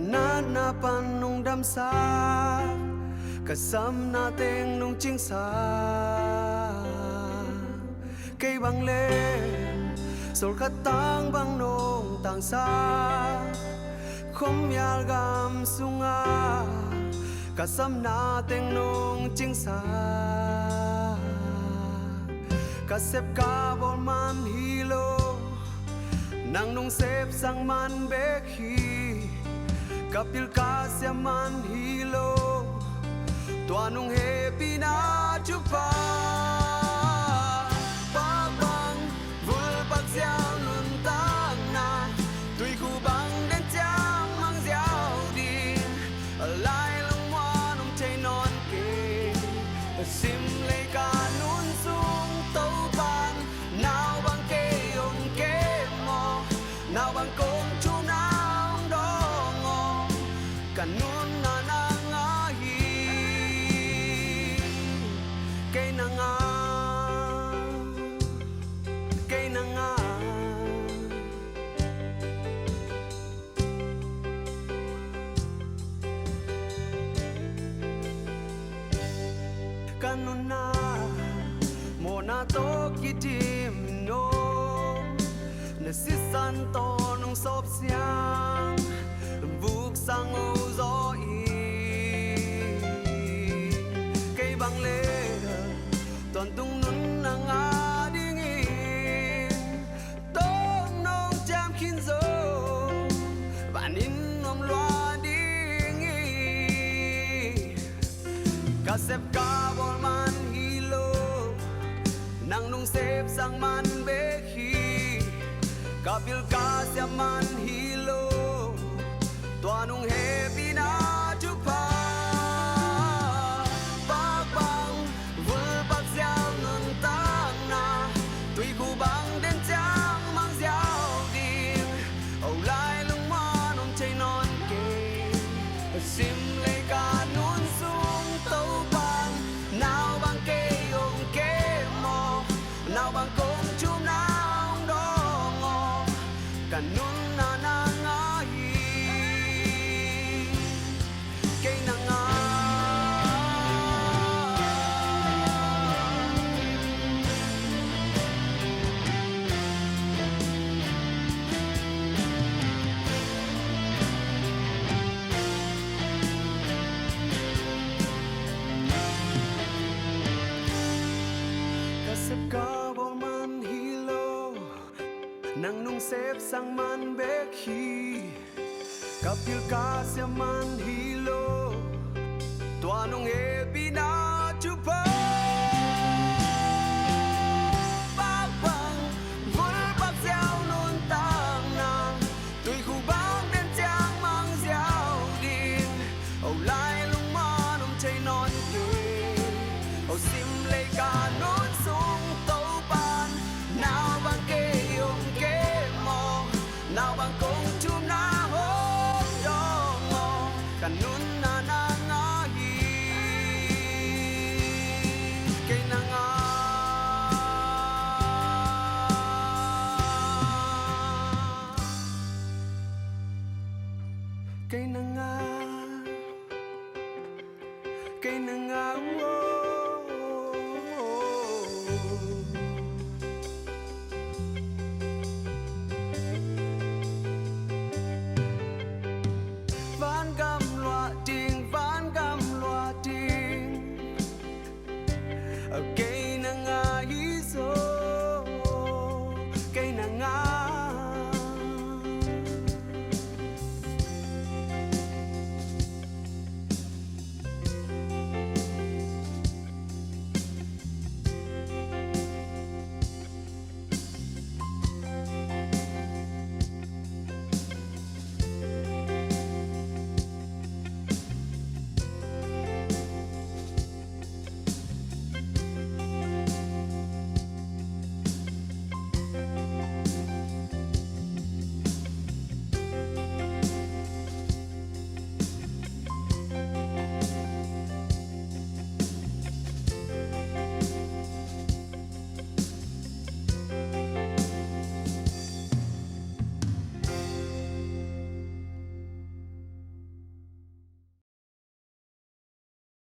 nát na pan nung đam sa kasam na teng nung ching sa cây băng lên sol katang bang nong tang sa khom yal gam sunga kasam na teng nong ching sa kasep ka bol man hilo nang nung sep sang man bek hi kapil ka sia man hilo tua nung happy na chupa bang vul bak xiao nun tang na tui khu bang đến chang mang xiao din lai long hoa nung chay non kê sim lấy ca nun sung tâu ban nào bang kê ông kê mò nào bang công chu nào đó ngò cả nun na na ngã hi cây na ngã cây na ngã kanuna mo na to kitim no na sisan to nung sop siang vuk sang u gió y cây băng lê toàn tung nun na ngã ding in tông nong jam khin zo bạn in om loa ding i ka sep ka bol man hilo nang nung sep sang man be hi kapil ka sia man hilo tua nung happy na chupa bang vul bak xiao nun tang na tui khu bang đến chang mang xiao din âu lai lung ma nong chay non kê sim lấy ca nun sung tâu ban nào bang kê ông kê mò nào bang công chum nào đó ngò cả nun na na ngã hi cây na ngã kasep ka bol man hilo nang nung sep sang man bek hi kapil ka sia man hilo tua nung happy na chupa bang vul bak xiao nun tang na tui khu bang đến chang mang xiao din âu lai lung ma nung chay non kê âu sim lấy ca nun sung tâu ban nào bang kê ông kê mò nào bang công chum na hôm đó ngò cả nun na na ngã hi cây na ngã cây na ngã cây na ngã